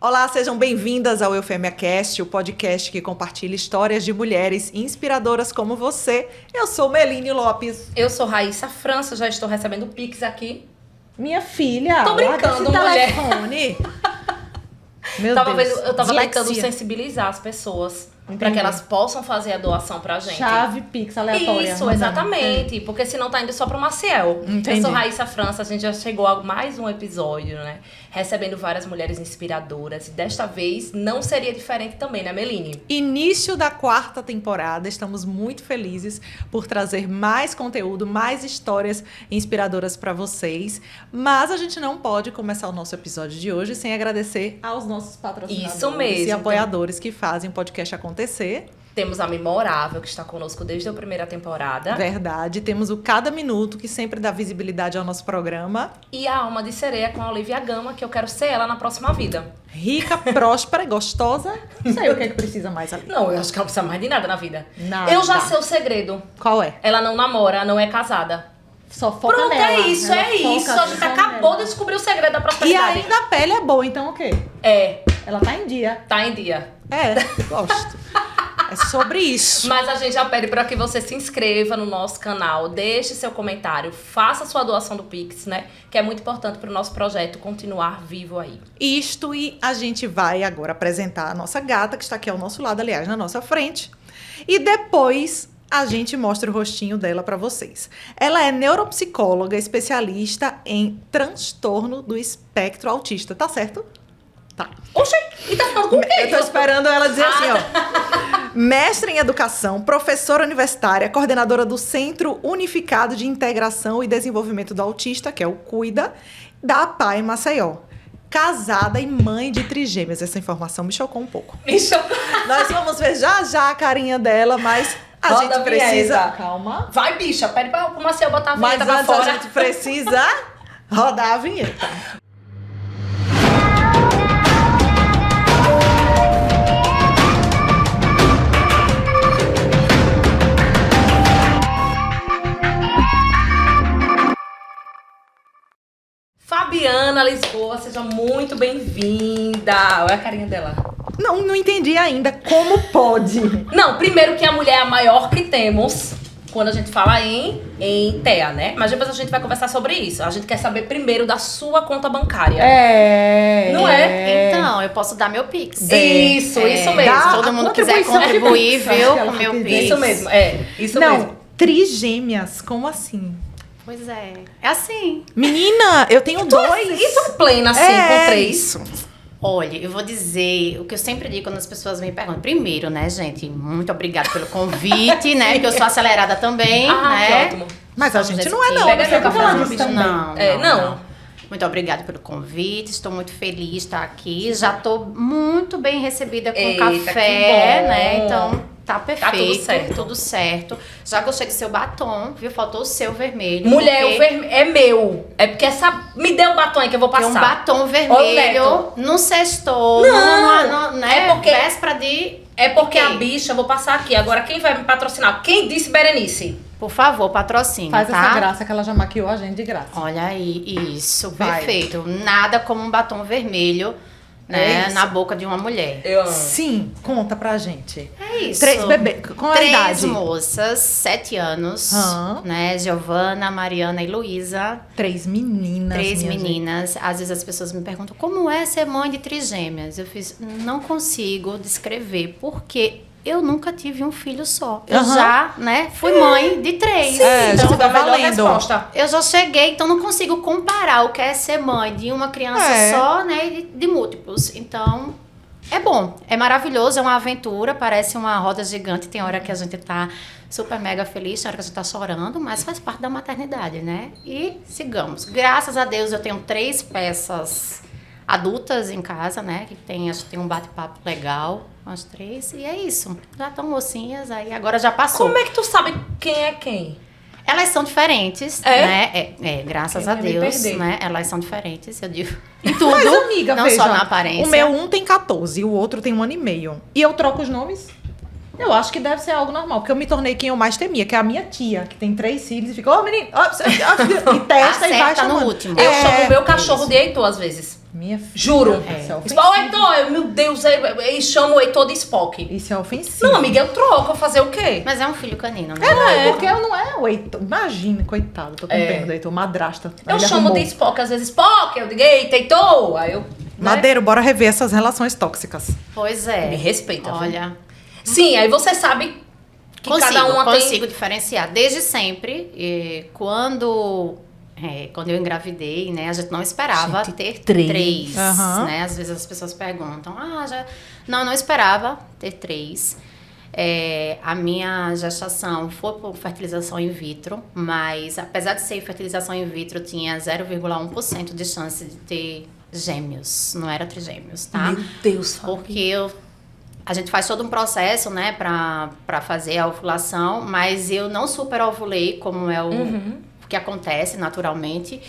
Olá, sejam bem-vindas ao Eufêmia Cast, o podcast que compartilha histórias de mulheres inspiradoras como você. Eu sou Meline Lopes. Eu sou Raíssa França, já estou recebendo Pix aqui. Minha filha, tô brincando, mulher. Telefone. Meu Deus. Eu tava tentando sensibilizar as pessoas para que elas possam fazer a doação pra gente. Chave Pix aleatória. Isso, exatamente. Porque senão tá indo só pro Maciel. Entendi. Eu sou Raíssa França, a gente já chegou a mais um episódio, né? Recebendo várias mulheres inspiradoras. E desta vez não seria diferente também, né, Meline? Início da 4ª temporada. Estamos muito felizes por trazer mais conteúdo, mais histórias inspiradoras para vocês. Mas a gente não pode começar o nosso episódio de hoje sem agradecer aos nossos patrocinadores Isso mesmo, e apoiadores que fazem o podcast acontecer. Temos a Memorável, que está conosco desde a primeira temporada. Verdade. Temos o Cada Minuto, que sempre dá visibilidade ao nosso programa. E a Alma de Sereia com a Olivia Gama, que eu quero ser ela na próxima vida. Rica, próspera e gostosa. Não sei o que é que precisa mais ali. Não, eu acho que ela não precisa mais de nada na vida. Nada. Eu já sei o segredo. Qual é? Ela não namora, não é casada. Só foca Pronto, nela. é isso. A gente acabou de descobrir o segredo da E prosperidade. ainda a pele é boa, então o quê? É, Ela tá em dia. tá em dia. É, gosto. É sobre isso. Mas a gente já pede para que você se inscreva no nosso canal, deixe seu comentário, faça sua doação do Pix, né? Que é muito importante para o nosso projeto continuar vivo aí. Isto, e a gente vai agora apresentar a nossa gata, que está aqui ao nosso lado, aliás, na nossa frente. E depois a gente mostra o rostinho dela para vocês. Ela é neuropsicóloga, especialista em transtorno do espectro autista, tá certo? Tá. Oxê, e tá falando com quem? Eu tô esperando ela dizer assim, ó. Mestre em Educação, professora universitária, coordenadora do Centro Unificado de Integração e Desenvolvimento do Autista, que é o CUIDA, da PAI Maceió. Casada e mãe de trigêmeas. Essa informação me chocou um pouco. Me chocou. Nós vamos ver já a carinha dela, mas a Roda gente a precisa... vinheta. Calma. Vai, bicha, pede para o Maciel botar a Mas vinheta pra antes fora. a gente precisa rodar a vinheta. Fabiana Lisboa, seja muito bem-vinda. Olha a carinha dela. Não entendi ainda como pode. Não, primeiro que a mulher é a maior que temos quando a gente fala em TEA, né? Mas depois a gente vai conversar sobre isso. A gente quer saber primeiro da sua conta bancária. Não é? Então, eu posso dar meu Pix. Isso mesmo. Dá Se todo mundo a quiser contribuição de contribuir, Pix, acho viu, que ela com meu quis dizer. Pix. Isso mesmo, isso Não, mesmo. trigêmeas, como assim? Pois é. É assim. Menina, eu tenho dois. E tu plena assim, com 3? Isso. Olha, eu vou dizer o que eu sempre digo quando as pessoas me perguntam. Primeiro, né, gente? Muito obrigada pelo convite, né? Porque eu sou acelerada também, né? Que ótimo. Mas a Somos gente desse não é, não. tipo. Pega Não sei meu o que ela café, disse também. Não. Muito obrigada pelo convite. Estou muito feliz de estar aqui. Já estou muito bem recebida com Eita, café, que bom. né? Então, tá perfeito. tudo certo. Tudo certo. Já gostei do seu batom, viu? Faltou o seu vermelho. Mulher, porque o vermelho é meu. É porque me dê um batom aí que eu vou tem passar. um batom Ô, vermelho no sextou. Não, né? é porque- Véspera de... É porque Ok. a bicha, eu vou passar aqui. Agora, quem vai me patrocinar? Quem disse Berenice? Por favor, patrocínio, Faz tá? essa graça que ela já maquiou a gente de graça. Olha aí, isso, Vai. perfeito. Nada como um batom vermelho, né, isso. na boca de uma mulher. Eu amo. Sim, conta pra gente. É isso. 3 bebês, com a 3 idade? moças, 7 anos, Hã? né? Giovana, Mariana e Luísa. 3 meninas. 3 minha gente. meninas. Às vezes as pessoas me perguntam como é ser mãe de trigêmeas. Eu fiz, não consigo descrever, porque eu nunca tive um filho só. Eu Aham. já, né, fui mãe de 3. É, Então, já tá a melhor valendo. resposta. Eu já cheguei, então não consigo comparar o que é ser mãe de uma criança É. só, né, e de múltiplos. Então, é bom, é maravilhoso, é uma aventura, parece uma roda gigante. Tem hora que a gente tá super mega feliz, tem hora que a gente tá chorando, mas faz parte da maternidade, né? E sigamos. Graças a Deus eu tenho 3 peças adultas em casa, né, que acho que tem um bate-papo legal com as 3, e é isso. Já estão mocinhas, aí agora já passou. Como é que tu sabe quem é quem? Elas são diferentes, É? né? Graças Eu a ia me Deus, perder. né? Elas são diferentes, eu digo. Em tudo, Mas, amiga, não veja, só na aparência. o meu um tem 14 e o outro tem 1 ano e meio. E eu troco os nomes? Eu acho que deve ser algo normal, porque eu me tornei quem eu mais temia, que é a minha tia, que tem 3 filhos, e fica, ô menino, ó, e testa e vai Acerta no chamando. último. Eu É. chamo o meu cachorro de Heitor às vezes. Minha filha. Juro. Isso é Ó, ofensivo. Heitor, meu Deus, eles chamam o Heitor de Spock. Isso é ofensivo. Não, amiga, eu troco, fazer o quê? Mas é um filho canino, né? Porque eu não é o Heitor. Imagina, coitado. Tô com pena do Heitor. Madrasta. Eu Ele chamo arrumou. de Spock, às vezes Spock, eu digo, eita, Heitor. Aí eu... Madeiro, bora rever essas relações tóxicas. Pois é. Me respeita, viu? Olha, Sim, aí você sabe que cada uma consigo diferenciar. Desde sempre, quando eu engravidei, né, a gente não esperava Gente, ter três. três, Aham. né? Às vezes as pessoas perguntam, não esperava ter três. A minha gestação foi por fertilização in vitro, mas apesar de ser fertilização in vitro, tinha 0,1% de chance de ter gêmeos, não era trigêmeos, tá? Meu Deus, Fabi. Porque a gente faz todo um processo, né, pra fazer a ovulação, mas eu não super ovulei, como é o que acontece naturalmente.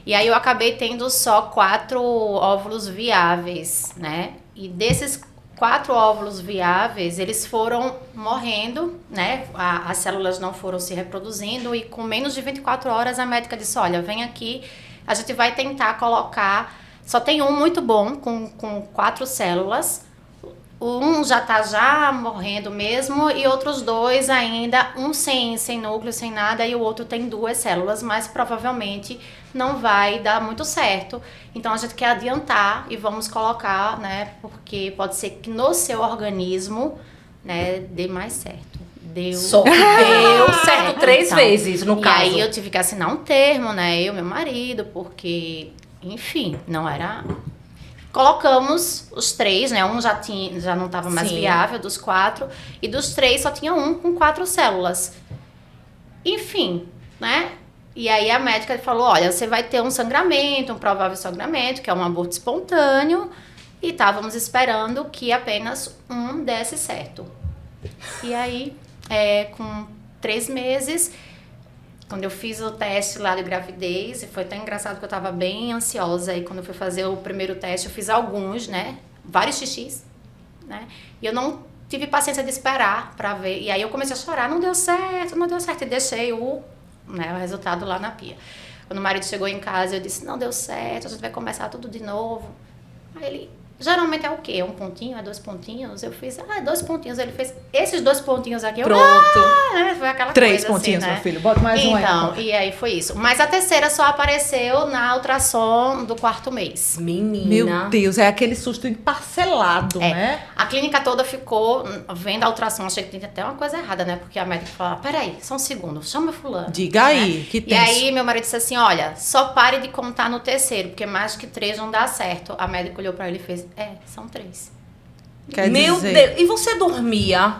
E aí eu acabei tendo só 4 óvulos viáveis, né? E desses 4 óvulos viáveis, eles foram morrendo, né? As células não foram se reproduzindo e com menos de 24 horas a médica disse, olha, vem aqui, a gente vai tentar colocar... Só tem um muito bom, com 4 células. Um já tá morrendo mesmo e outros 2 ainda, um sem núcleo, sem nada, e o outro tem 2 células, mas provavelmente não vai dar muito certo. Então a gente quer adiantar e vamos colocar, né, porque pode ser que no seu organismo, né, dê mais certo. Só que deu certo 3 vezes, no caso. E aí eu tive que assinar um termo, né, eu e meu marido, porque, enfim, não era... Colocamos os 3, né? Um já não estava mais viável, dos 4. E dos 3 só tinha um com 4 células. Enfim, né? E aí a médica falou, olha, você vai ter um sangramento, um provável sangramento, que é um aborto espontâneo. E estávamos esperando que apenas um desse certo. E aí, com 3 meses... Quando eu fiz o teste lá de gravidez, e foi tão engraçado que eu tava bem ansiosa. E quando eu fui fazer o primeiro teste, eu fiz alguns, né? Vários xixis, né? E eu não tive paciência de esperar pra ver. E aí eu comecei a chorar, não deu certo. E deixei o resultado lá na pia. Quando o marido chegou em casa, eu disse, não deu certo, a gente vai começar tudo de novo. Aí ele... Geralmente é o quê? 1 pontinho? É 2 pontinhos? Eu fiz, 2 pontinhos. Ele fez esses 2 pontinhos aqui. Pronto. Foi aquela 3 coisa pontinhos, assim, né? meu filho. Bota mais um aí. Então, e aí foi isso. Mas a terceira só apareceu na ultrassom do 4º mês. Menina. Meu Deus, é aquele susto parcelado, né? A clínica toda ficou vendo a ultrassom. Achei que tinha até uma coisa errada, né? Porque a médica falou, peraí, só um segundo, chama fulano. Diga aí, que E tenso. aí meu marido disse assim, olha, só pare de contar no terceiro, porque mais que 3 não dá certo. A médica olhou pra ele e fez, são 3. Quer Meu dizer... Deus. E você dormia?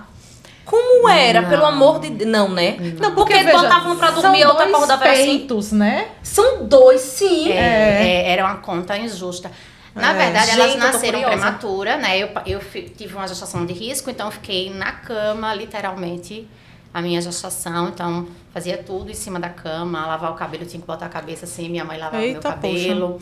Como era? Não. Pelo amor de Deus. Não, né? Não, Porque veja, botavam pra dormir, são outra 2 acordava assim. peitos, né? São 2, sim. Era uma conta injusta. Na verdade, elas Gente, eu tô nasceram curiosa. prematura, né? Eu tive uma gestação de risco, então eu fiquei na cama, literalmente, a minha gestação. Então, fazia tudo em cima da cama, lavar o cabelo, tinha que botar a cabeça assim, minha mãe lavava meu Eita, cabelo,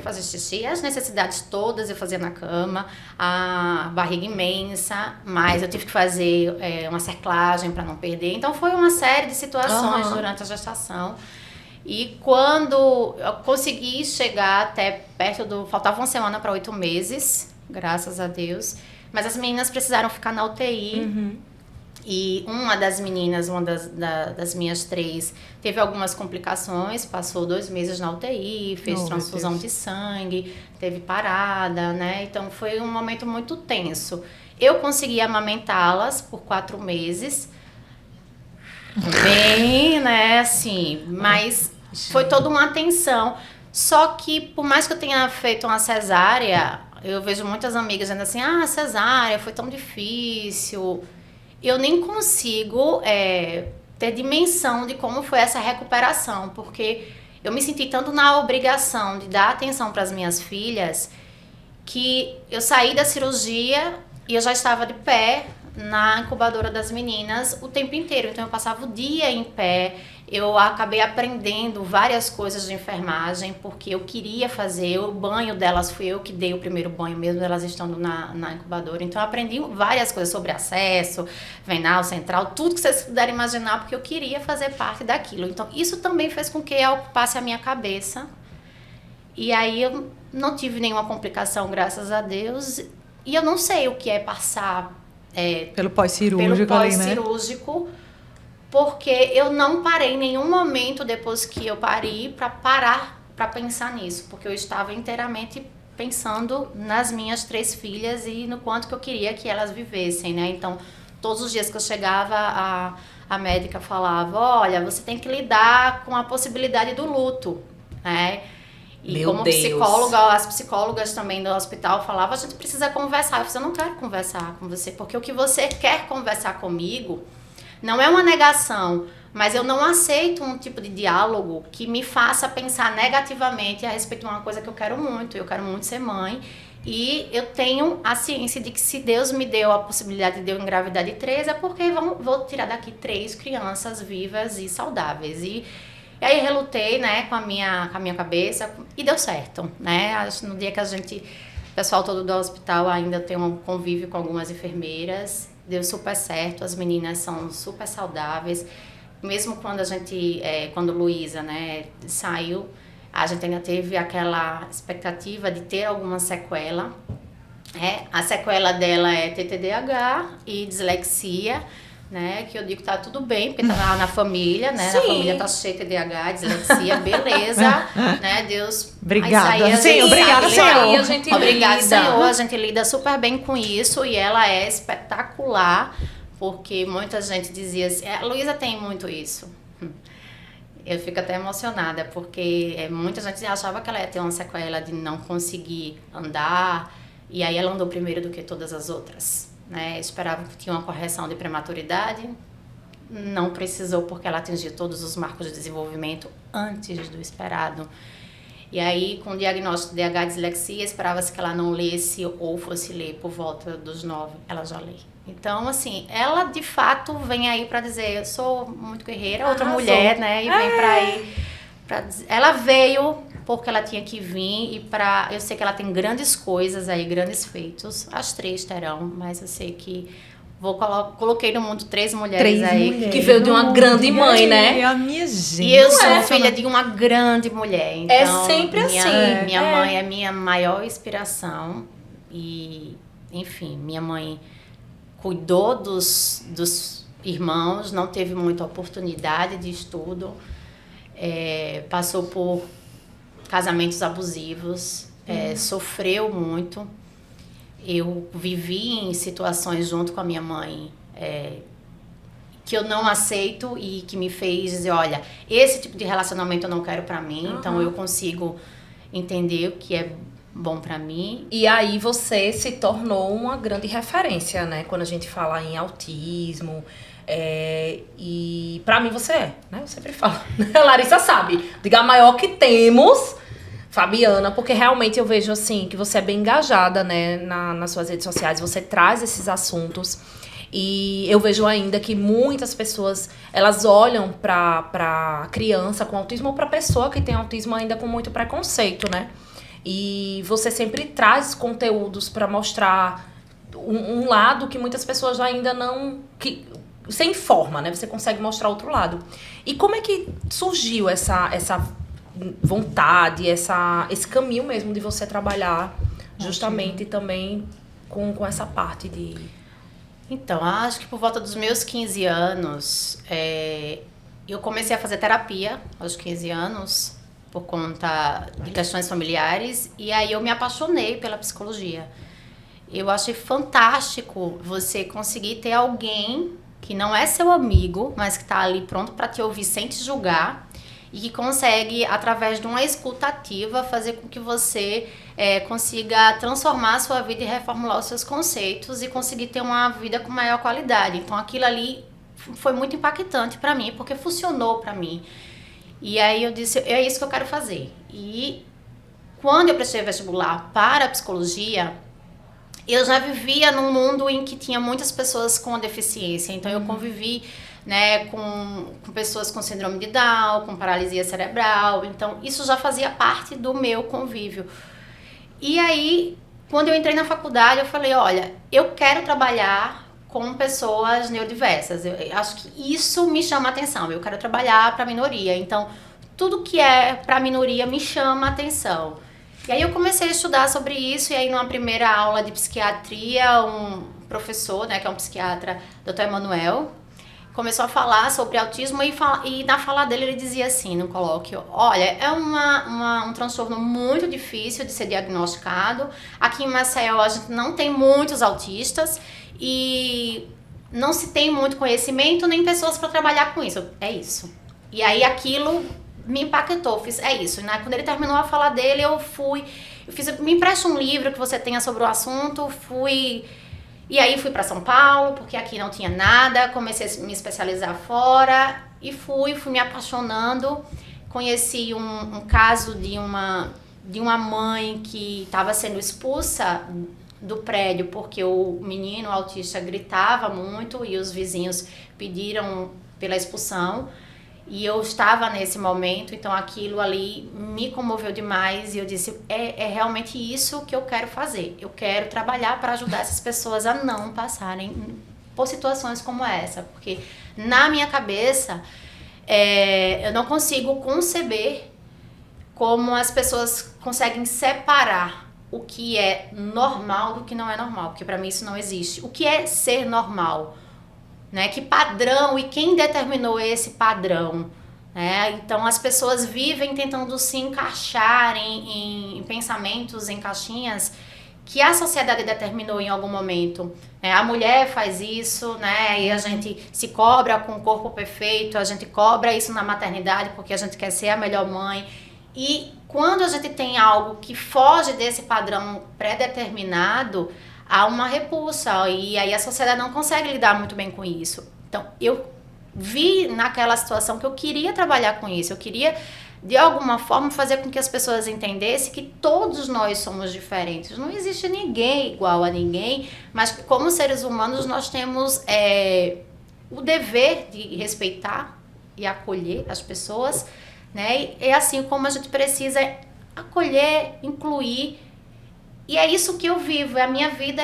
fazer xixi, as necessidades todas eu fazia na cama, a barriga imensa, mas eu tive que fazer uma cerclagem para não perder. Então, foi uma série de situações durante a gestação. E quando eu consegui chegar até faltava 1 semana para 8 meses, graças a Deus. Mas as meninas precisaram ficar na UTI. E uma das meninas, das minhas 3, teve algumas complicações, passou 2 meses na UTI, fez transfusão de sangue, teve parada, né? Então foi um momento muito tenso. Eu consegui amamentá-las por 4 meses. Bem, né, assim, mas foi toda uma tensão. Só que, por mais que eu tenha feito uma cesárea, eu vejo muitas amigas dizendo assim, cesárea foi tão difícil. Eu nem consigo ter dimensão de como foi essa recuperação, porque eu me senti tanto na obrigação de dar atenção para as minhas filhas, que eu saí da cirurgia e eu já estava de pé na incubadora das meninas o tempo inteiro. Então eu passava o dia em pé, eu acabei aprendendo várias coisas de enfermagem, porque eu queria fazer o banho delas, fui eu que dei o primeiro banho mesmo, elas estando na incubadora. Então eu aprendi várias coisas sobre acesso, venal, central, tudo que vocês puderem imaginar, porque eu queria fazer parte daquilo. Então isso também fez com que eu ocupasse a minha cabeça. E aí eu não tive nenhuma complicação, graças a Deus. E eu não sei o que é passar pelo pós-cirúrgico ali, né? Porque eu não parei em nenhum momento depois que eu parei para parar para pensar nisso. Porque eu estava inteiramente pensando nas minhas 3 filhas e no quanto que eu queria que elas vivessem, né? Então, todos os dias que eu chegava, a médica falava, olha, você tem que lidar com a possibilidade do luto, né? E Meu como Deus. psicóloga, as psicólogas também do hospital falavam, a gente precisa conversar. Eu falei, eu não quero conversar com você, porque o que você quer conversar comigo não é uma negação, mas eu não aceito um tipo de diálogo que me faça pensar negativamente a respeito de uma coisa que eu quero muito ser mãe. E eu tenho a ciência de que se Deus me deu a possibilidade de eu engravidar de 3, é porque vou tirar daqui 3 crianças vivas e saudáveis. E aí eu relutei, né, com a minha cabeça e deu certo, né? No dia que o pessoal todo do hospital ainda tem um convívio com algumas enfermeiras, deu super certo, as meninas são super saudáveis. Mesmo quando quando Luísa, né, saiu, a gente ainda teve aquela expectativa de ter alguma sequela. A sequela dela é TDAH e dislexia, né? Que eu digo que tá tudo bem, porque tá na família, né? Sim. Na família tá cheia de TDAH, dislexia, beleza, né? Deus... Obrigada, Senhor. obrigada, Senhor. Obrigada, Senhor. A gente lida super bem com isso e ela é espetacular, porque muita gente dizia assim, a Luísa tem muito isso. Eu fico até emocionada, porque muita gente achava que ela ia ter uma sequela de não conseguir andar, e aí ela andou primeiro do que todas as outras, né? Esperava que tinha uma correção de prematuridade, não precisou porque ela atingiu todos os marcos de desenvolvimento antes do esperado. E aí, com o diagnóstico de DH dislexia, esperava-se que ela não lesse ou fosse ler por volta dos 9, ela já lê. Então, assim, ela de fato vem aí para dizer, eu sou muito guerreira, outra mulher, né? E vem para aí, ela veio porque ela tinha que vir e eu sei que ela tem grandes coisas aí, grandes feitos. As 3 terão, mas eu sei que coloquei no mundo 3 mulheres aí. Que veio de uma grande mãe, né? A minha gente. E eu sou filha de uma grande mulher. Então, É sempre assim. Minha mãe é minha maior inspiração. E, enfim, minha mãe cuidou dos irmãos, não teve muita oportunidade de estudo, passou por casamentos abusivos, sofreu muito. Eu vivi em situações junto com a minha mãe que eu não aceito e que me fez dizer, olha, esse tipo de relacionamento eu não quero pra mim, então eu consigo entender o que é bom pra mim. E aí você se tornou uma grande referência, né? Quando a gente fala em autismo. E pra mim você né? Eu sempre falo. Larissa sabe. Diga a maior que temos, Fabiana, porque realmente eu vejo assim que você é bem engajada, né? Nas suas redes sociais. Você traz esses assuntos. E eu vejo ainda que muitas pessoas, elas olham pra criança com autismo ou pra pessoa que tem autismo ainda com muito preconceito, né? E você sempre traz conteúdos para mostrar um lado que muitas pessoas ainda não... Você informa, né? Você consegue mostrar outro lado. E como é que surgiu essa vontade, esse caminho mesmo de você trabalhar justamente também com essa parte de... Então, acho que por volta dos meus 15 anos, eu comecei a fazer terapia aos 15 anos, por conta de questões familiares, e aí eu me apaixonei pela psicologia. Eu achei fantástico você conseguir ter alguém que não é seu amigo, mas que está ali pronto para te ouvir sem te julgar, e que consegue, através de uma escuta ativa, fazer com que você consiga transformar a sua vida e reformular os seus conceitos e conseguir ter uma vida com maior qualidade. Então aquilo ali foi muito impactante para mim, porque funcionou para mim. E aí eu disse, é isso que eu quero fazer. E quando eu prestei vestibular para a psicologia, eu já vivia num mundo em que tinha muitas pessoas com deficiência. Então eu convivi, né, com pessoas com síndrome de Down, com paralisia cerebral. Então isso já fazia parte do meu convívio. E aí, quando eu entrei na faculdade, eu falei, olha, eu quero trabalhar com pessoas neurodiversas. Eu acho que isso me chama a atenção. Eu quero trabalhar para a minoria. Então, tudo que é para minoria me chama a atenção. E aí eu comecei a estudar sobre isso, e aí numa primeira aula de psiquiatria, um professor, né, que é um psiquiatra, Dr. Emanuel, começou a falar sobre autismo e na fala dele ele dizia assim, no colóquio, olha, é um transtorno muito difícil de ser diagnosticado. Aqui em Maceió a gente não tem muitos autistas e não se tem muito conhecimento nem pessoas para trabalhar com isso. É isso. E aí aquilo me impactou, é isso. Né? Quando ele terminou a fala dele, me empresta um livro que você tenha sobre o assunto, e aí fui para São Paulo, porque aqui não tinha nada, comecei a me especializar fora, e fui me apaixonando. Conheci um caso de uma mãe que estava sendo expulsa do prédio, porque o menino autista gritava muito, e os vizinhos pediram pela expulsão. E eu estava nesse momento, então aquilo ali me comoveu demais e eu disse, é realmente isso que eu quero fazer. Eu quero trabalhar para ajudar essas pessoas a não passarem por situações como essa. Porque na minha cabeça, eu não consigo conceber como as pessoas conseguem separar o que é normal do que não é normal. Porque para mim isso não existe. O que é ser normal? Né? Que padrão e quem determinou esse padrão? Né? Então as pessoas vivem tentando se encaixar em pensamentos, em caixinhas que a sociedade determinou em algum momento. Né? A mulher faz isso, né? E a gente se cobra com o corpo perfeito, a gente cobra isso na maternidade porque a gente quer ser a melhor mãe. E quando a gente tem algo que foge desse padrão pré-determinado, há uma repulsa, e aí a sociedade não consegue lidar muito bem com isso. Então, eu vi naquela situação que eu queria trabalhar com isso, eu queria, de alguma forma, fazer com que as pessoas entendessem que todos nós somos diferentes. Não existe ninguém igual a ninguém, mas como seres humanos nós temos o dever de respeitar e acolher as pessoas, né? E assim como a gente precisa acolher, incluir. E é isso que eu vivo, a minha vida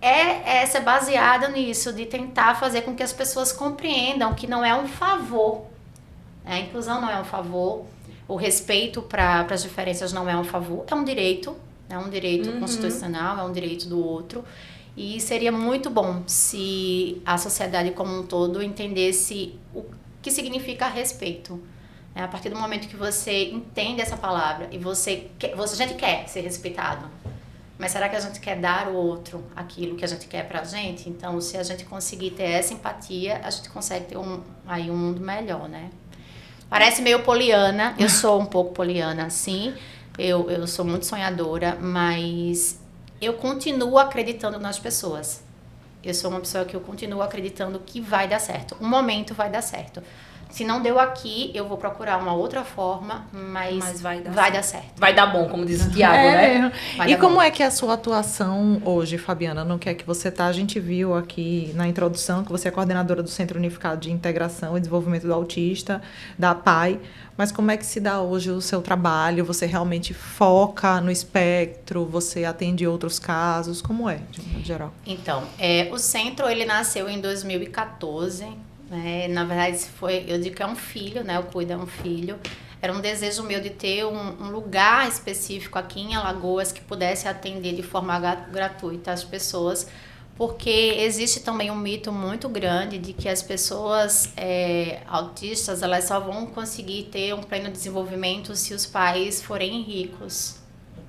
é ser baseada nisso, de tentar fazer com que as pessoas compreendam que não é um favor. A inclusão não é um favor, o respeito para as diferenças não é um favor, é um direito constitucional, é um direito do outro. E seria muito bom se a sociedade como um todo entendesse o que significa respeito. A partir do momento que você entende essa palavra e a gente quer ser respeitado. Mas será que a gente quer dar ao outro aquilo que a gente quer pra gente? Então, se a gente conseguir ter essa empatia, a gente consegue ter um mundo melhor, né? Parece meio poliana, eu sou um pouco poliana, sim. Eu sou muito sonhadora, mas eu continuo acreditando nas pessoas. Eu sou uma pessoa que eu continuo acreditando que vai dar certo. Um momento vai dar certo. Se não deu aqui, eu vou procurar uma outra forma, mas vai dar certo. Vai dar bom, como diz o Tiago, né? E como é que é a sua atuação hoje, Fabiana? No que é que você está? A gente viu aqui na introdução que você é coordenadora do Centro Unificado de Integração e Desenvolvimento do Autista, da PAI. Mas como é que se dá hoje o seu trabalho? Você realmente foca no espectro? Você atende outros casos? Como é, de modo geral? Então, o centro ele nasceu em 2014. Na verdade, eu digo que é um filho, né? O Cuida é um filho. Era um desejo meu de ter um lugar específico aqui em Alagoas que pudesse atender de forma gratuita as pessoas, porque existe também um mito muito grande de que as pessoas autistas elas só vão conseguir ter um pleno desenvolvimento se os pais forem ricos.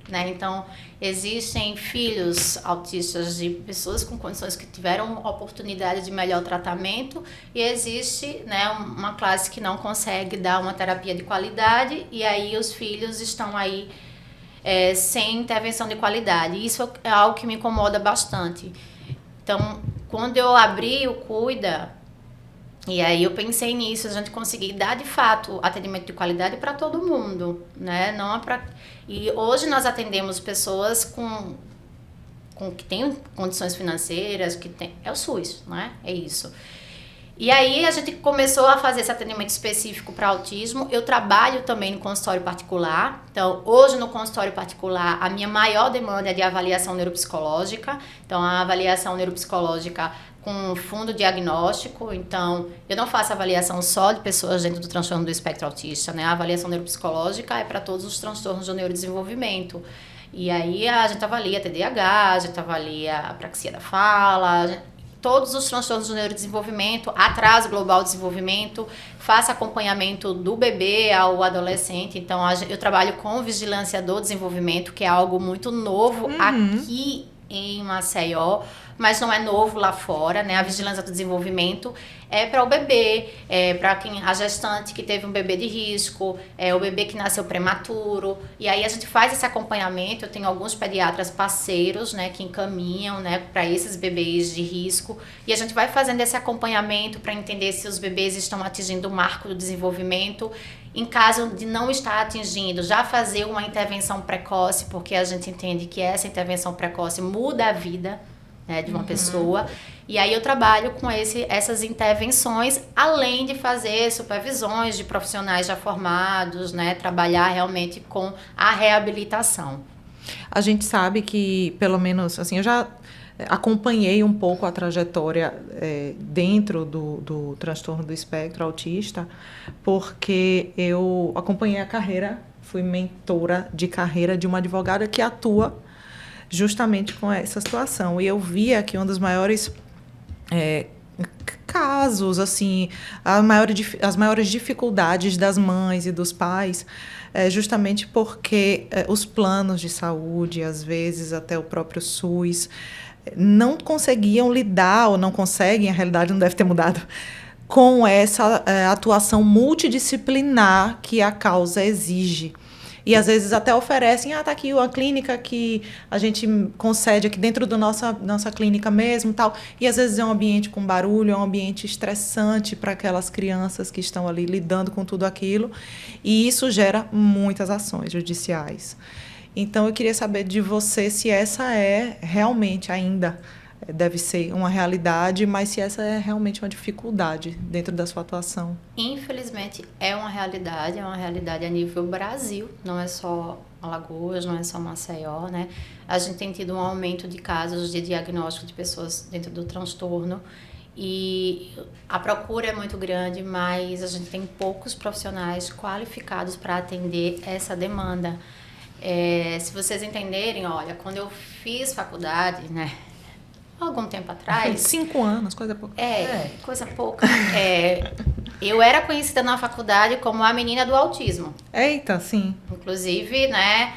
Né? Então, existem filhos autistas de pessoas com condições que tiveram oportunidade de melhor tratamento e existe, né, uma classe que não consegue dar uma terapia de qualidade e aí os filhos estão aí sem intervenção de qualidade. Isso é algo que me incomoda bastante. Então, quando eu abri o Cuida, e aí eu pensei nisso, a gente conseguir dar de fato atendimento de qualidade para todo mundo, né? E hoje nós atendemos pessoas que têm condições financeiras, é o SUS, né? É isso. E aí a gente começou a fazer esse atendimento específico para autismo. Eu trabalho também no consultório particular. Então, hoje no consultório particular, a minha maior demanda é de avaliação neuropsicológica. Então, a avaliação neuropsicológica com fundo diagnóstico. Então, eu não faço avaliação só de pessoas dentro do transtorno do espectro autista, né? A avaliação neuropsicológica é para todos os transtornos do neurodesenvolvimento. E aí a gente avalia TDAH, a gente avalia apraxia da fala, todos os transtornos do neurodesenvolvimento, atraso global de desenvolvimento, faço acompanhamento do bebê ao adolescente. Então, eu trabalho com vigilância do desenvolvimento, que é algo muito novo aqui em Maceió, mas não é novo lá fora, né? A vigilância do desenvolvimento é para o bebê, para a gestante que teve um bebê de risco, o bebê que nasceu prematuro. E aí a gente faz esse acompanhamento. Eu tenho alguns pediatras parceiros, né, que encaminham, né, para esses bebês de risco. E a gente vai fazendo esse acompanhamento para entender se os bebês estão atingindo o marco do desenvolvimento. Em caso de não estar atingindo, já fazer uma intervenção precoce, porque a gente entende que essa intervenção precoce muda a vida, né, de uma pessoa. E aí eu trabalho com essas intervenções, além de fazer supervisões de profissionais já formados, né, trabalhar realmente com a reabilitação. A gente sabe que, pelo menos, assim, eu já acompanhei um pouco a trajetória dentro do transtorno do espectro autista, porque eu acompanhei a carreira, fui mentora de carreira de uma advogada que atua justamente com essa situação. E eu via que um dos maiores casos, assim, as maiores dificuldades das mães e dos pais justamente porque os planos de saúde, às vezes até o próprio SUS, não conseguiam lidar, ou não conseguem, a realidade não deve ter mudado, com essa atuação multidisciplinar que a causa exige. E às vezes até oferecem, tá aqui uma clínica que a gente concede aqui dentro da nossa clínica mesmo, tal. E às vezes é um ambiente com barulho, é um ambiente estressante para aquelas crianças que estão ali lidando com tudo aquilo. E isso gera muitas ações judiciais. Então eu queria saber de você se essa é realmente ainda deve ser uma realidade, mas se essa é realmente uma dificuldade dentro da sua atuação. Infelizmente, é uma realidade a nível Brasil, não é só Alagoas, não é só Maceió, né? A gente tem tido um aumento de casos de diagnóstico de pessoas dentro do transtorno e a procura é muito grande, mas a gente tem poucos profissionais qualificados para atender essa demanda. Se vocês entenderem, olha, quando eu fiz faculdade, né? Algum tempo atrás... 5 anos, coisa pouca. Coisa pouca. Eu era conhecida na faculdade como a menina do autismo. Eita, sim. Inclusive, né,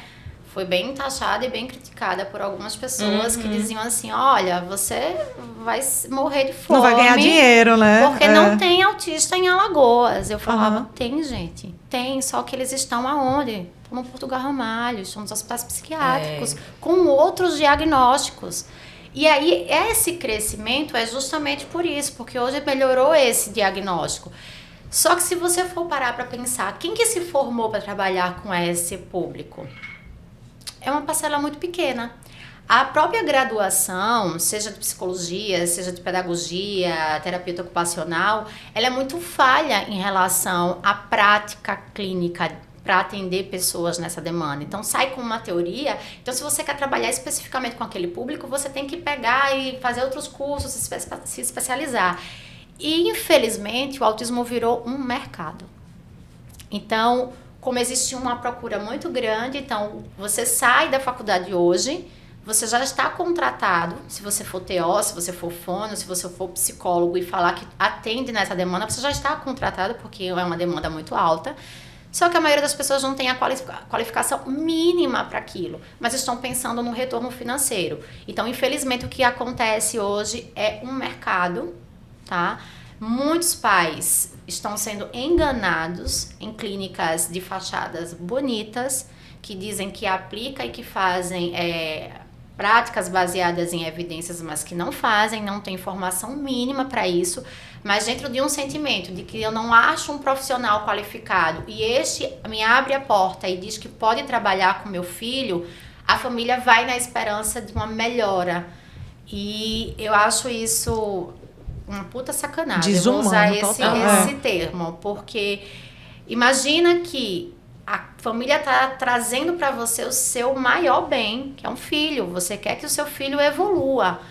foi bem taxada e bem criticada por algumas pessoas que diziam assim, olha, você vai morrer de fome. Não vai ganhar dinheiro, né? Porque não tem autista em Alagoas. Eu falava, tem, gente. Tem, só que eles estão aonde? Estão no Portugal Ramalho, estão nos hospitais psiquiátricos, com outros diagnósticos. E aí, esse crescimento é justamente por isso, porque hoje melhorou esse diagnóstico. Só que se você for parar para pensar, quem que se formou para trabalhar com esse público? É uma parcela muito pequena. A própria graduação, seja de psicologia, seja de pedagogia, terapeuta ocupacional, ela é muito falha em relação à prática clínica para atender pessoas nessa demanda. Então, sai com uma teoria. Então, se você quer trabalhar especificamente com aquele público, você tem que pegar e fazer outros cursos, se especializar. E, infelizmente, o autismo virou um mercado. Então, como existe uma procura muito grande, então, você sai da faculdade hoje, você já está contratado, se você for TO, se você for fono, se você for psicólogo e falar que atende nessa demanda, você já está contratado, porque é uma demanda muito alta. Só que a maioria das pessoas não tem a qualificação mínima para aquilo, mas estão pensando no retorno financeiro. Então, infelizmente, o que acontece hoje é um mercado, tá? Muitos pais estão sendo enganados em clínicas de fachadas bonitas, que dizem que aplica e que fazem práticas baseadas em evidências, mas que não fazem, não tem informação mínima para isso, mas dentro de um sentimento de que eu não acho um profissional qualificado e este me abre a porta e diz que pode trabalhar com meu filho, a família vai na esperança de uma melhora. E eu acho isso uma puta sacanagem. Desumano, vou usar total. esse termo, porque imagina que a família tá trazendo para você o seu maior bem, que é um filho. Você quer que o seu filho evolua.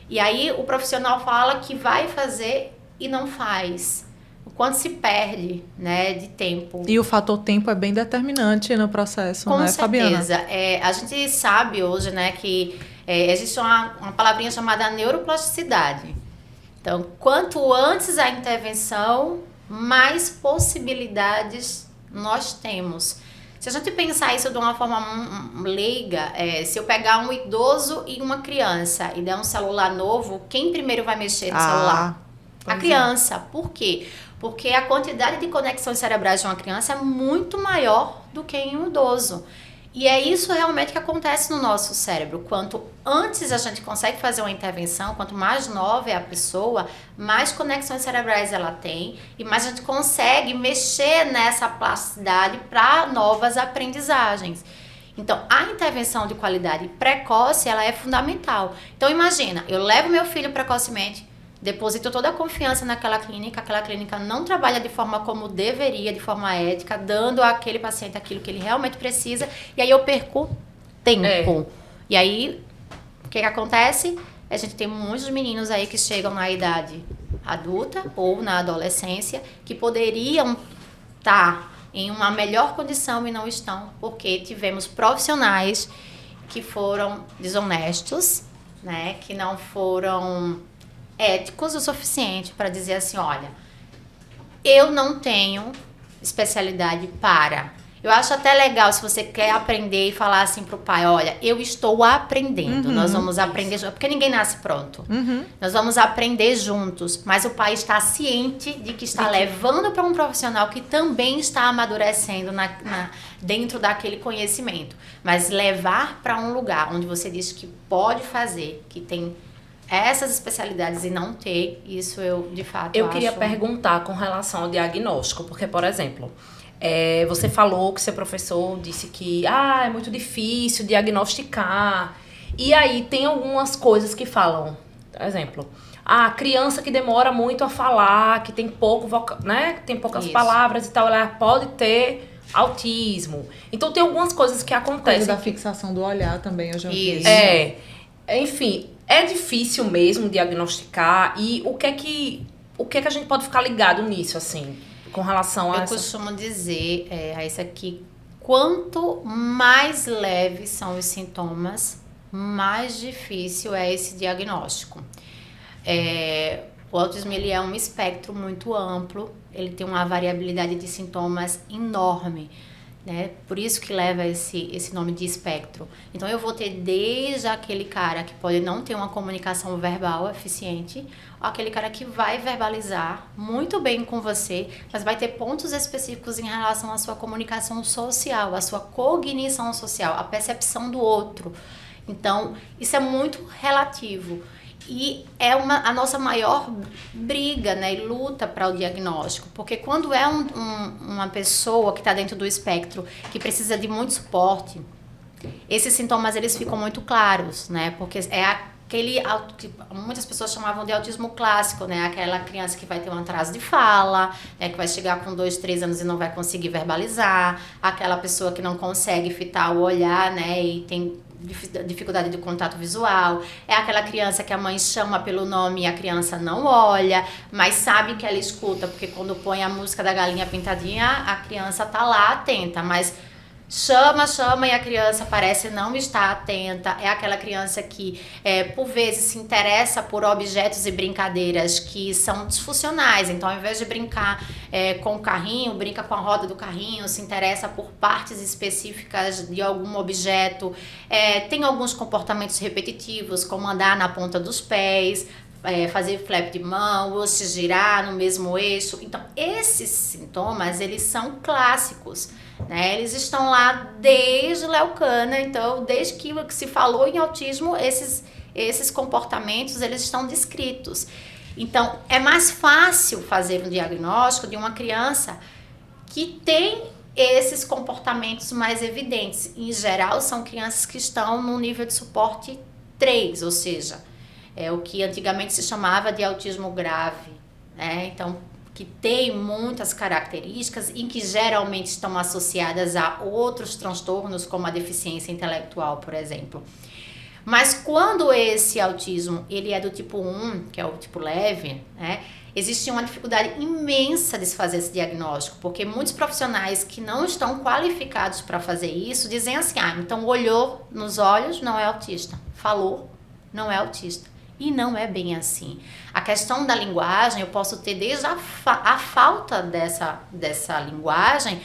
E aí o profissional fala que vai fazer e não faz. O quanto se perde, né, de tempo. E o fator tempo é bem determinante no processo, Com né, Fabiana? certeza. A gente sabe hoje, né, que existe uma palavrinha chamada neuroplasticidade. Então, quanto antes a intervenção, mais possibilidades nós temos. Se a gente pensar isso de uma forma leiga, se eu pegar um idoso e uma criança e der um celular novo, quem primeiro vai mexer no celular? A criança. Por quê? Porque a quantidade de conexões cerebrais de uma criança é muito maior do que em um idoso. E é isso realmente que acontece no nosso cérebro. Quanto antes a gente consegue fazer uma intervenção, quanto mais nova é a pessoa, mais conexões cerebrais ela tem e mais a gente consegue mexer nessa plasticidade para novas aprendizagens. Então, a intervenção de qualidade precoce, ela é fundamental. Então, imagina, eu levo meu filho precocemente, deposito toda a confiança naquela clínica, aquela clínica não trabalha de forma como deveria, de forma ética, dando àquele paciente aquilo que ele realmente precisa, e aí eu perco tempo. E aí, o que acontece? A gente tem muitos meninos aí que chegam na idade adulta ou na adolescência, que poderiam estar em uma melhor condição e não estão, porque tivemos profissionais que foram desonestos, né, que não foram éticos o suficiente para dizer assim, olha, eu não tenho especialidade para. Eu acho até legal se você quer aprender e falar assim pro pai, olha, eu estou aprendendo, nós vamos aprender juntos, porque ninguém nasce pronto. Nós vamos aprender juntos, mas o pai está ciente de que está levando para um profissional que também está amadurecendo dentro daquele conhecimento. Mas levar para um lugar onde você diz que pode fazer, que tem essas especialidades e não ter, isso eu, de fato, eu queria perguntar com relação ao diagnóstico, porque, por exemplo, você falou que seu professor disse que é muito difícil diagnosticar, e aí tem algumas coisas que falam, por exemplo, a criança que demora muito a falar, que tem pouco né, tem poucas palavras e tal, ela pode ter autismo. Então tem algumas coisas que acontecem. Coisa da fixação do olhar também, eu já vi. Enfim, é difícil mesmo diagnosticar, e o que é que a gente pode ficar ligado nisso, assim, com relação a Eu costumo dizer a isso aqui, quanto mais leves são os sintomas, mais difícil é esse diagnóstico. O autismo, ele é um espectro muito amplo, ele tem uma variabilidade de sintomas enorme, né? Por isso que leva esse nome de espectro. Então, eu vou ter desde aquele cara que pode não ter uma comunicação verbal eficiente, aquele cara que vai verbalizar muito bem com você, mas vai ter pontos específicos em relação à sua comunicação social, à sua cognição social, à percepção do outro. Então, isso é muito relativo. E é a nossa maior briga, né, e luta para o diagnóstico, porque quando é uma pessoa que está dentro do espectro, que precisa de muito suporte, esses sintomas eles ficam muito claros, né, porque é aquele que muitas pessoas chamavam de autismo clássico, né, aquela criança que vai ter um atraso de fala, né, que vai chegar com 2, 3 anos e não vai conseguir verbalizar, aquela pessoa que não consegue fitar o olhar, né, e tem dificuldade de contato visual, é aquela criança que a mãe chama pelo nome e a criança não olha, mas sabe que ela escuta, porque quando põe a música da galinha pintadinha, a criança tá lá atenta, mas chama e a criança parece não estar atenta. É aquela criança que, por vezes, se interessa por objetos e brincadeiras que são disfuncionais. Então, ao invés de brincar com o carrinho, brinca com a roda do carrinho, se interessa por partes específicas de algum objeto. Tem alguns comportamentos repetitivos, como andar na ponta dos pés, fazer flap de mão, ou se girar no mesmo eixo. Então, esses sintomas, eles são clássicos, né? Eles estão lá desde Leucana, então, desde que se falou em autismo, esses comportamentos, eles estão descritos. Então, é mais fácil fazer um diagnóstico de uma criança que tem esses comportamentos mais evidentes. Em geral, são crianças que estão no nível de suporte 3, ou seja, É o que antigamente se chamava de autismo grave, né? Então, que tem muitas características e que geralmente estão associadas a outros transtornos, como a deficiência intelectual, por exemplo. Mas quando esse autismo ele é do tipo 1, que é o tipo leve, né, existe uma dificuldade imensa de se fazer esse diagnóstico, porque muitos profissionais que não estão qualificados para fazer isso dizem assim, então olhou nos olhos, não é autista, falou, não é autista. E não é bem assim. A questão da linguagem, eu posso ter desde a falta dessa linguagem,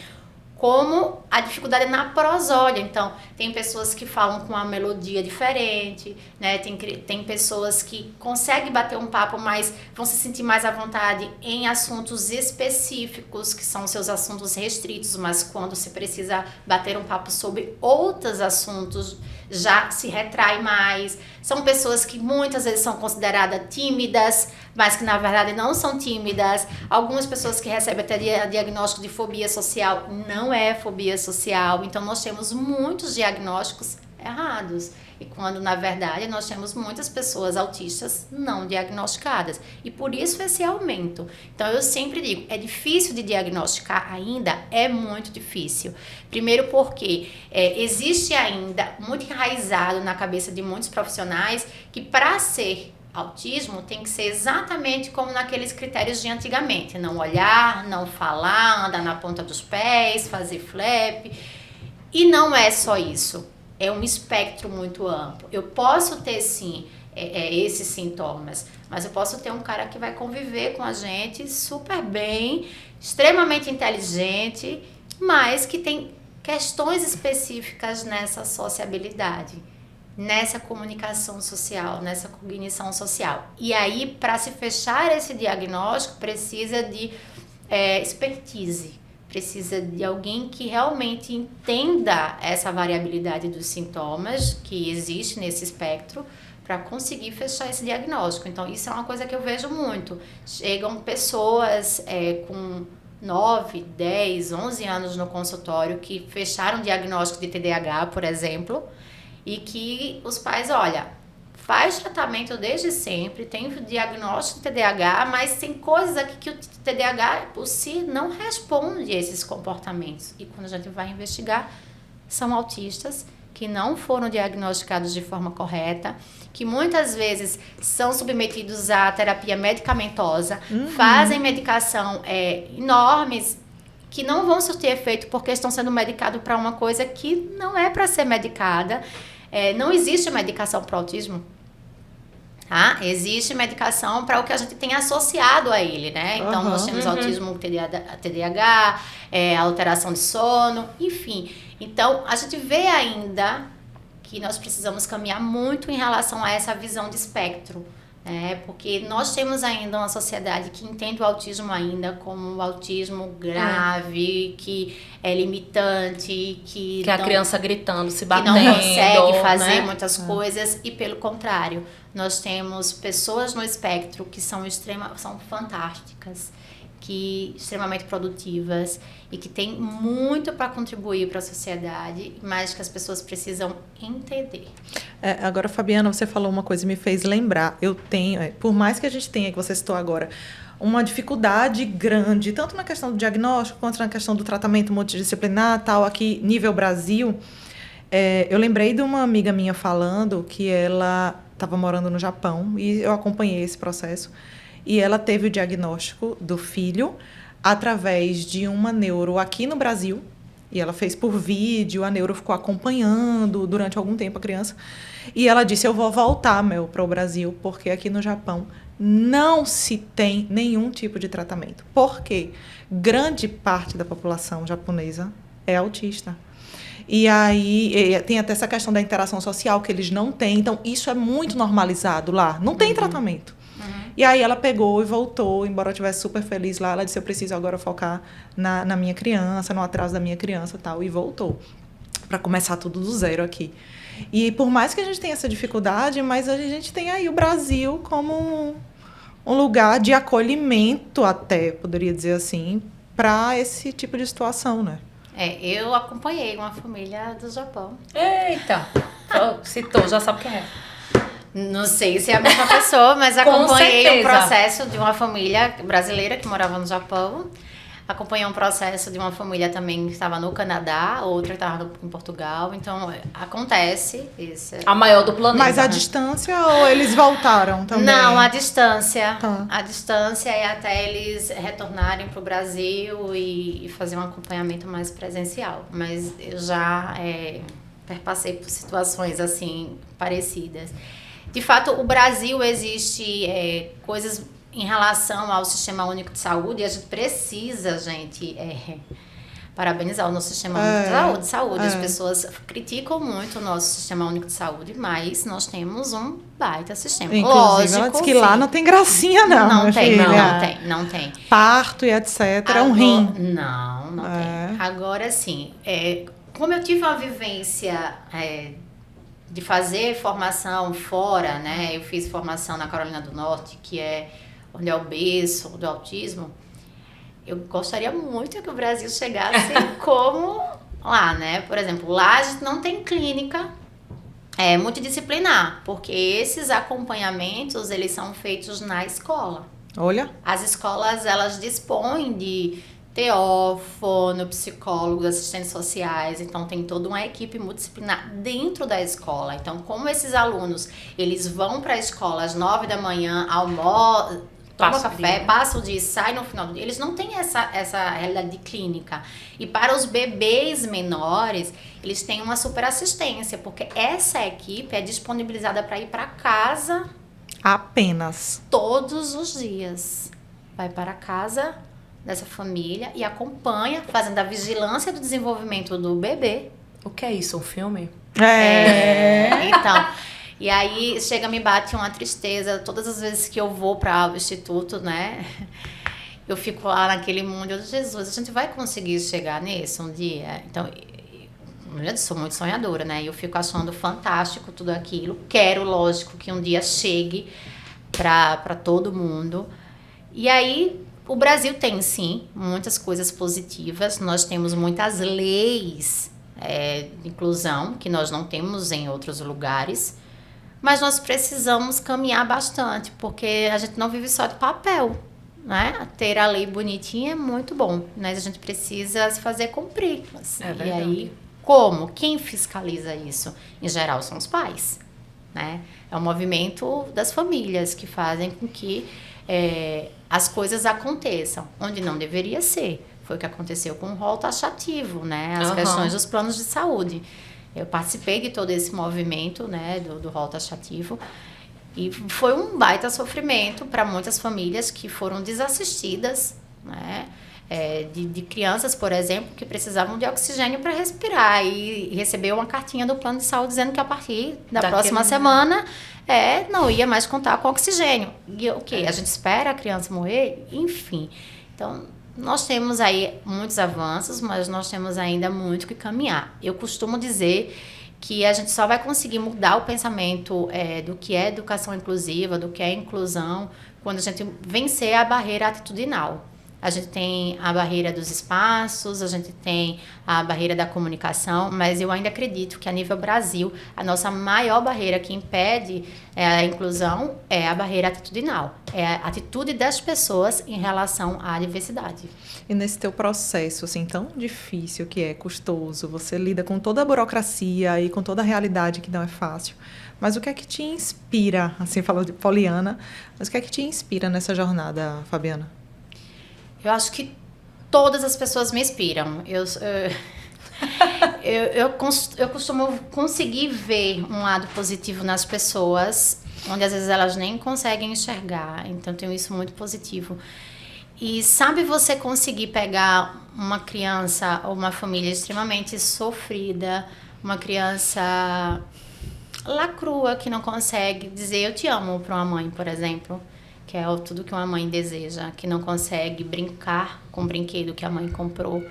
como a dificuldade na prosódia. Então, tem pessoas que falam com uma melodia diferente, né? Tem pessoas que conseguem bater um papo, mas vão se sentir mais à vontade em assuntos específicos, que são seus assuntos restritos, mas quando se precisa bater um papo sobre outros assuntos, já se retrai mais. São pessoas que muitas vezes são consideradas tímidas, mas que na verdade não são tímidas. Algumas pessoas que recebem até diagnóstico de fobia social, não é fobia social. Então nós temos muitos diagnósticos errados. E quando na verdade nós temos muitas pessoas autistas não diagnosticadas. E por isso esse aumento. Então eu sempre digo, é difícil de diagnosticar ainda? É muito difícil. Primeiro porque existe ainda muito enraizado na cabeça de muitos profissionais que para ser autismo tem que ser exatamente como naqueles critérios de antigamente. Não olhar, não falar, andar na ponta dos pés, fazer flap. E não é só isso. É um espectro muito amplo. Eu posso ter, sim, esses sintomas, mas eu posso ter um cara que vai conviver com a gente super bem, extremamente inteligente, mas que tem questões específicas nessa sociabilidade, nessa comunicação social, nessa cognição social. E aí, para se fechar esse diagnóstico, precisa de expertise. Precisa de alguém que realmente entenda essa variabilidade dos sintomas que existe nesse espectro para conseguir fechar esse diagnóstico. Então, isso é uma coisa que eu vejo muito. Chegam pessoas com 9, 10, 11 anos no consultório que fecharam diagnóstico de TDAH, por exemplo, e que os pais, olha, faz tratamento desde sempre, tem diagnóstico de TDAH, mas tem coisas aqui que o TDAH por si não responde a esses comportamentos. E quando a gente vai investigar, são autistas que não foram diagnosticados de forma correta, que muitas vezes são submetidos à terapia medicamentosa, fazem medicação enormes, que não vão surtir efeito porque estão sendo medicados para uma coisa que não é para ser medicada. Não existe medicação para autismo. Tá? Existe medicação para o que a gente tem associado a ele, né? Então, nós temos autismo, TDAH, alteração de sono, enfim. Então, a gente vê ainda que nós precisamos caminhar muito em relação a essa visão de espectro, né? Porque nós temos ainda uma sociedade que entende o autismo ainda como um autismo grave, que é limitante, que a criança gritando, se batendo, que não consegue fazer, né, muitas coisas, e pelo contrário, nós temos pessoas no espectro que são fantásticas, que extremamente produtivas e que têm muito para contribuir para a sociedade, mas que as pessoas precisam entender. Agora, Fabiana, você falou uma coisa e me fez lembrar. Eu tenho, por mais que a gente tenha, que você citou agora, uma dificuldade grande, tanto na questão do diagnóstico, quanto na questão do tratamento multidisciplinar, tal, aqui, nível Brasil. Eu lembrei de uma amiga minha falando que ela estava morando no Japão e eu acompanhei esse processo. E ela teve o diagnóstico do filho através de uma neuro aqui no Brasil. E ela fez por vídeo, a neuro ficou acompanhando durante algum tempo a criança. E ela disse, eu vou voltar, para o Brasil, porque aqui no Japão não se tem nenhum tipo de tratamento. Porque grande parte da população japonesa é autista. E aí tem até essa questão da interação social que eles não têm. Então, isso é muito normalizado lá. Não tem tratamento. E aí ela pegou e voltou, embora eu estivesse super feliz lá, ela disse, eu preciso agora focar na minha criança, no atraso da minha criança e tal, e voltou para começar tudo do zero aqui. E por mais que a gente tenha essa dificuldade, mas a gente tem aí o Brasil como um lugar de acolhimento até, poderia dizer assim, para esse tipo de situação, né? Eu acompanhei uma família do Japão. Eita! Citou, já sabe quem é. Não sei se é a mesma pessoa, mas Com acompanhei um certeza. processo de uma família brasileira que morava no Japão. Acompanhei um processo de uma família também que estava no Canadá, outra estava em Portugal. Então, acontece isso. A maior do planeta. Mas a distância ou eles voltaram também? Não, a distância. Tá. A distância é até eles retornarem para o Brasil e fazer um acompanhamento mais presencial. Mas eu já perpassei por situações assim parecidas. De fato, o Brasil existe coisas em relação ao Sistema Único de Saúde e a gente precisa, parabenizar o nosso Sistema Único de Saúde. As pessoas criticam muito o nosso Sistema Único de Saúde, mas nós temos um baita sistema. Inclusive, Lógico, ela disse que lá não tem gracinha, não. Não minha tem, filha. não tem. Parto e etc. é um rim. Não tem. Agora, sim, como eu tive uma vivência de fazer formação fora, né? Eu fiz formação na Carolina do Norte, que é onde é o berço do autismo. Eu gostaria muito que o Brasil chegasse como lá, né? Por exemplo, lá a gente não tem clínica multidisciplinar, porque esses acompanhamentos, eles são feitos na escola. Olha. As escolas, elas dispõem de TO, fono, psicólogos, assistentes sociais, então tem toda uma equipe multidisciplinar dentro da escola. Então, como esses alunos, eles vão para a escola às 9 da manhã, almoçam, tomam café, passam o dia e saem no final do dia, eles não têm essa realidade de clínica. E para os bebês menores, eles têm uma super assistência, porque essa equipe é disponibilizada para ir para casa Apenas. todos os dias. Vai para casa dessa família e acompanha, fazendo a vigilância do desenvolvimento do bebê. O que é isso? Um filme? Então, e aí chega, me bate uma tristeza todas as vezes que eu vou para o instituto, né? Eu fico lá naquele mundo, Jesus, a gente vai conseguir chegar nisso um dia? Então, eu sou muito sonhadora, né? Eu fico achando fantástico tudo aquilo. Quero, lógico, que um dia chegue para todo mundo. E aí, o Brasil tem, sim, muitas coisas positivas. Nós temos muitas leis de inclusão, que nós não temos em outros lugares. Mas nós precisamos caminhar bastante, porque a gente não vive só de papel, né? Ter a lei bonitinha é muito bom, mas a gente precisa se fazer cumprir. Assim. É verdade. E aí, como? Quem fiscaliza isso? Em geral, são os pais, né? É o movimento das famílias que fazem com que as coisas aconteçam, onde não deveria ser. Foi o que aconteceu com o rol taxativo, né? As questões dos planos de saúde. Eu participei de todo esse movimento, né, do rol taxativo, e foi um baita sofrimento para muitas famílias que foram desassistidas, né? De crianças, por exemplo, que precisavam de oxigênio para respirar e recebeu uma cartinha do plano de saúde dizendo que a partir da próxima semana não ia mais contar com oxigênio. E o quê? A gente espera a criança morrer? Enfim. Então, nós temos aí muitos avanços, mas nós temos ainda muito que caminhar. Eu costumo dizer que a gente só vai conseguir mudar o pensamento do que é educação inclusiva, do que é inclusão, quando a gente vencer a barreira atitudinal. A gente tem a barreira dos espaços, a gente tem a barreira da comunicação, mas eu ainda acredito que a nível Brasil, a nossa maior barreira que impede a inclusão é a barreira atitudinal. É a atitude das pessoas em relação à diversidade. E nesse teu processo, assim, tão difícil que é, custoso, você lida com toda a burocracia e com toda a realidade que não é fácil. Mas o que é que te inspira, assim, falou de Poliana, mas o que é que te inspira nessa jornada, Fabiana? Eu acho que todas as pessoas me inspiram. Eu costumo conseguir ver um lado positivo nas pessoas, onde às vezes elas nem conseguem enxergar. Então, tenho isso muito positivo. E sabe você conseguir pegar uma criança ou uma família extremamente sofrida, uma criança lacrua que não consegue dizer eu te amo para uma mãe, por exemplo, que é tudo que uma mãe deseja, que não consegue brincar com o brinquedo que a mãe comprou,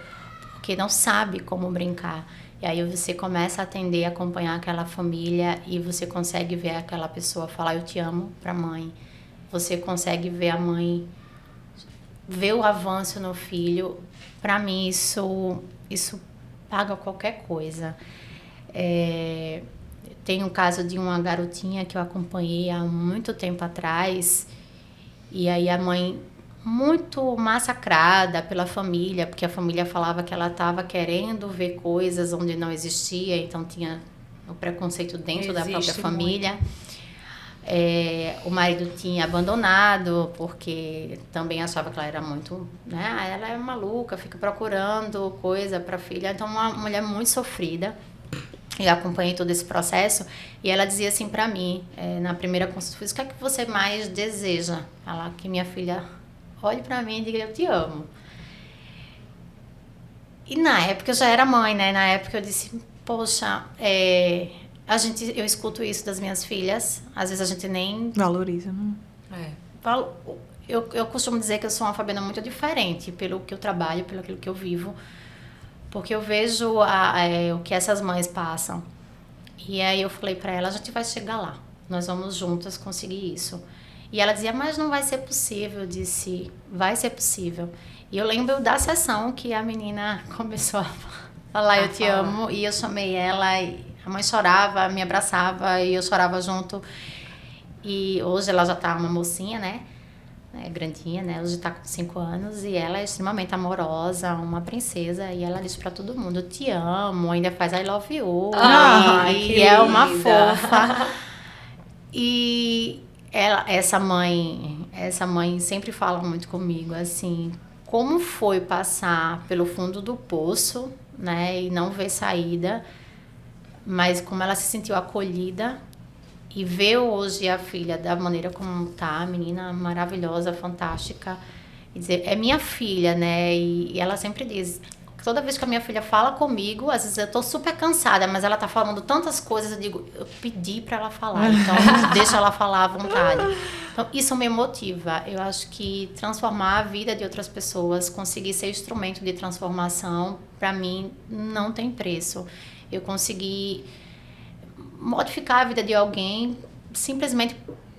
porque não sabe como brincar. E aí você começa a atender, acompanhar aquela família e você consegue ver aquela pessoa falar eu te amo para a mãe. Você consegue ver a mãe, ver o avanço no filho. Para mim, isso paga qualquer coisa. Tem um caso de uma garotinha que eu acompanhei há muito tempo atrás, e aí a mãe muito massacrada pela família, porque a família falava que ela estava querendo ver coisas onde não existia, então tinha o preconceito dentro da própria família. O marido tinha abandonado, porque também achava que ela era muito, né? Ela é maluca, fica procurando coisa para a filha. Então, uma mulher muito sofrida. Eu acompanhei todo esse processo e ela dizia assim para mim, na primeira consulta, o que é que você mais deseja? Ela, que minha filha olhe para mim e diga, eu te amo. E na época eu já era mãe, né? Na época eu disse, poxa, eu escuto isso das minhas filhas, às vezes a gente nem valoriza, né? Eu costumo dizer que eu sou uma Fabiana muito diferente pelo que eu trabalho, pelo aquilo que eu vivo, porque eu vejo o que essas mães passam. E aí eu falei para ela, a gente vai chegar lá, nós vamos juntas conseguir isso. E ela dizia, mas não vai ser possível. Eu disse, vai ser possível. E eu lembro da sessão que a menina começou a falar, eu te amo, e eu chamei ela, e a mãe chorava, me abraçava, e eu chorava junto. E hoje ela já tá uma mocinha, né? Grandinha, né? Hoje tá com 5 anos e ela é extremamente amorosa, uma princesa, e ela diz pra todo mundo, eu te amo, ainda faz I love you, e é uma fofa. E essa mãe sempre fala muito comigo, assim, como foi passar pelo fundo do poço, né, e não ver saída, mas como ela se sentiu acolhida. E ver hoje a filha da maneira como tá, a menina maravilhosa, fantástica. E dizer, é minha filha, né? E ela sempre diz, toda vez que a minha filha fala comigo, às vezes eu tô super cansada, mas ela tá falando tantas coisas, eu digo, eu pedi para ela falar, então deixa ela falar à vontade. Então isso me motiva. Eu acho que transformar a vida de outras pessoas, conseguir ser instrumento de transformação, para mim não tem preço. Eu consegui modificar a vida de alguém simplesmente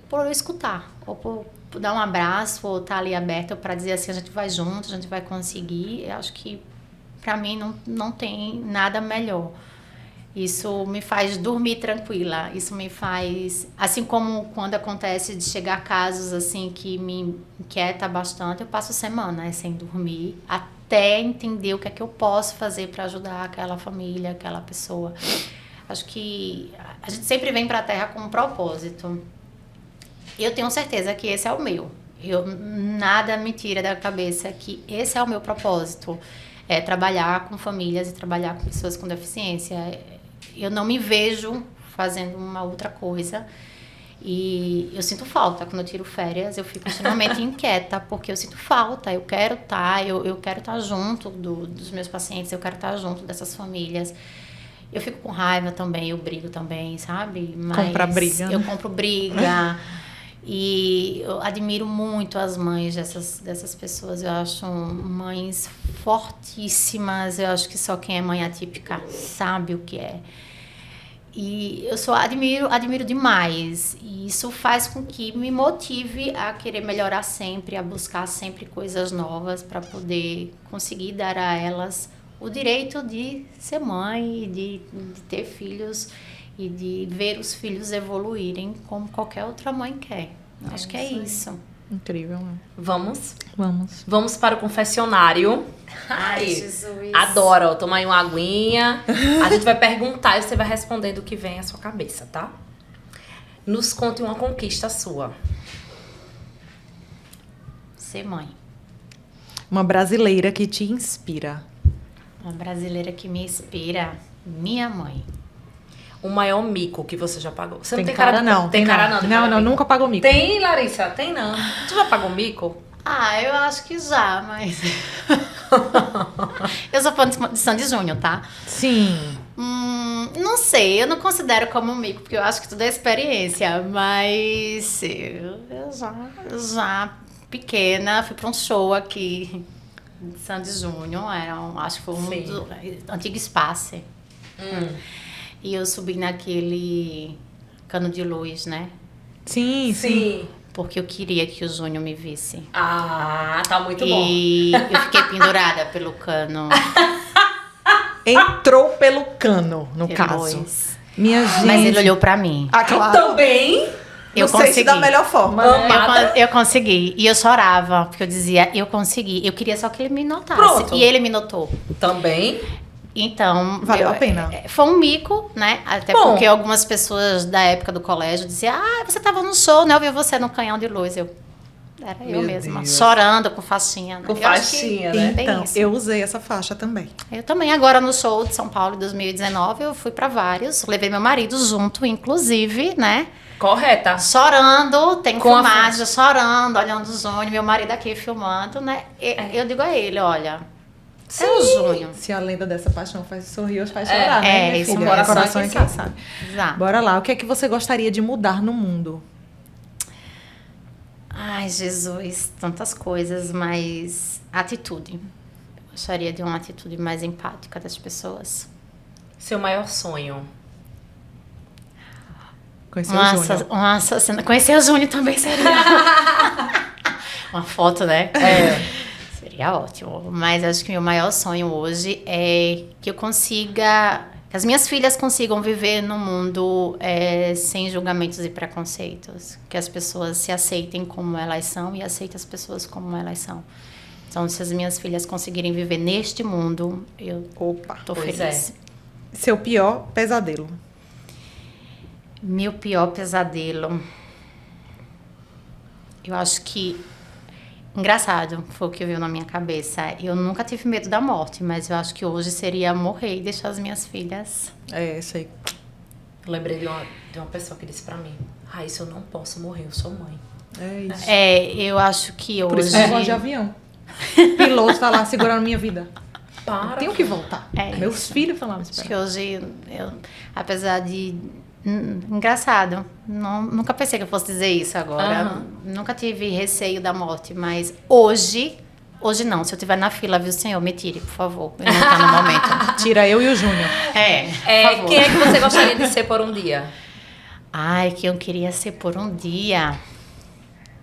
por eu escutar, ou por dar um abraço, ou estar ali aberto para dizer assim, a gente vai junto, a gente vai conseguir. Eu acho que para mim não tem nada melhor. Isso me faz dormir tranquila, isso me faz, assim como quando acontece de chegar casos assim que me inquieta bastante, eu passo semanas sem dormir até entender o que é que eu posso fazer para ajudar aquela família, aquela pessoa. Acho que a gente sempre vem para a Terra com um propósito. Eu tenho certeza que esse é o meu. Nada me tira da cabeça que esse é o meu propósito. É trabalhar com famílias e trabalhar com pessoas com deficiência. Eu não me vejo fazendo uma outra coisa. E eu sinto falta. Quando eu tiro férias, eu fico extremamente inquieta, porque eu sinto falta. Eu quero estar junto dos meus pacientes, eu quero estar junto dessas famílias. Eu fico com raiva também, eu brigo também, sabe? Mas compra briga. Eu compro briga. E eu admiro muito as mães dessas pessoas. Eu acho mães fortíssimas. Eu acho que só quem é mãe atípica sabe o que é. E eu só admiro demais. E isso faz com que me motive a querer melhorar sempre, a buscar sempre coisas novas para poder conseguir dar a elas o direito de ser mãe, de ter filhos e de ver os filhos evoluírem como qualquer outra mãe quer. Acho que é isso. Incrível, né? Vamos? Vamos para o confessionário. Ai, Jesus. Adoro. Toma aí uma aguinha. A gente vai perguntar e você vai respondendo o que vem à sua cabeça, tá? Nos conte uma conquista sua. Ser mãe. Uma brasileira que te inspira. Uma brasileira que me inspira, minha mãe. O maior mico que você já pagou? Você Tem não tem cara, cara não. Tem cara não. Não, nunca pagou mico. Tem, Larissa? Tem não. Tu já pagou mico? Eu acho que já, mas... Eu sou fã de Sandy Júnior, tá? Sim. Não sei, eu não considero como mico, porque eu acho que tudo é experiência, mas eu já pequena, fui pra um show aqui de Sandy Júnior, acho que foi do antigo Espaço. E eu subi naquele cano de luz, né? Sim. Porque eu queria que o Júnior me visse. Tá muito bom. E eu fiquei pendurada pelo cano. Entrou pelo cano, no caso. Luz. Minha gente. Mas ele olhou pra mim. Ah, claro. Também. Eu Não sei se consegui. da melhor forma, né? Amada. Eu consegui. E eu chorava, porque eu dizia, eu consegui. Eu queria só que ele me notasse. Pronto. E ele me notou. Também. Então. Valeu a pena. Foi um mico, né? Até Bom. porque algumas pessoas da época do colégio diziam, você tava no show, né? Eu vi você no Canhão de Luz. Era eu Meu mesma. Deus. Chorando com faixinha. Né? Com Eu acho que faixinha, né? tem Então, isso. eu usei essa faixa também. Eu também, agora no show de São Paulo em 2019, eu fui pra vários. Levei meu marido junto, inclusive, né? Correta. Chorando, tem Com a filmagem, chorando, olhando o Júnior, meu marido aqui filmando, né? Eu digo a ele, olha, é o Júnior. Se a lenda dessa paixão faz sorrir ou faz chorar, né? É, minha isso filha? mesmo. Coração é quem sabe. Exato. Bora lá. O que é que você gostaria de mudar no mundo? Ai, Jesus, tantas coisas, mas atitude. Eu gostaria de uma atitude mais empática das pessoas. Seu maior sonho. Conhecer o Júnior. Uma assassina. Conhecer o Júnior também seria. Uma foto, né? Seria ótimo. Mas acho que o meu maior sonho hoje é que eu consiga. Que as minhas filhas consigam viver num mundo sem julgamentos e preconceitos. Que as pessoas se aceitem como elas são e aceitem as pessoas como elas são. Então, se as minhas filhas conseguirem viver neste mundo, eu Opa. tô Pois feliz. Seu pior pesadelo. Meu pior pesadelo. Eu acho que. Engraçado, foi o que veio na minha cabeça. Eu nunca tive medo da morte, mas eu acho que hoje seria morrer e deixar as minhas filhas. É, isso aí. Eu lembrei de uma pessoa que disse pra mim: isso eu não posso morrer, eu sou mãe. É isso. Eu acho que hoje. Por isso que eu gosto de avião. Piloto tá lá segurando minha vida. Para. Tenho que voltar. Meus filhos falaram isso Acho pra que hoje, apesar de. Engraçado. Nunca pensei que eu fosse dizer isso agora. Nunca tive receio da morte, mas hoje não. Se eu estiver na fila, viu, senhor, me tire, por favor. Eu não tá no momento. Tira eu e o Júnior. Por favor. Quem é que você gostaria de ser por um dia? Ai, que eu queria ser por um dia.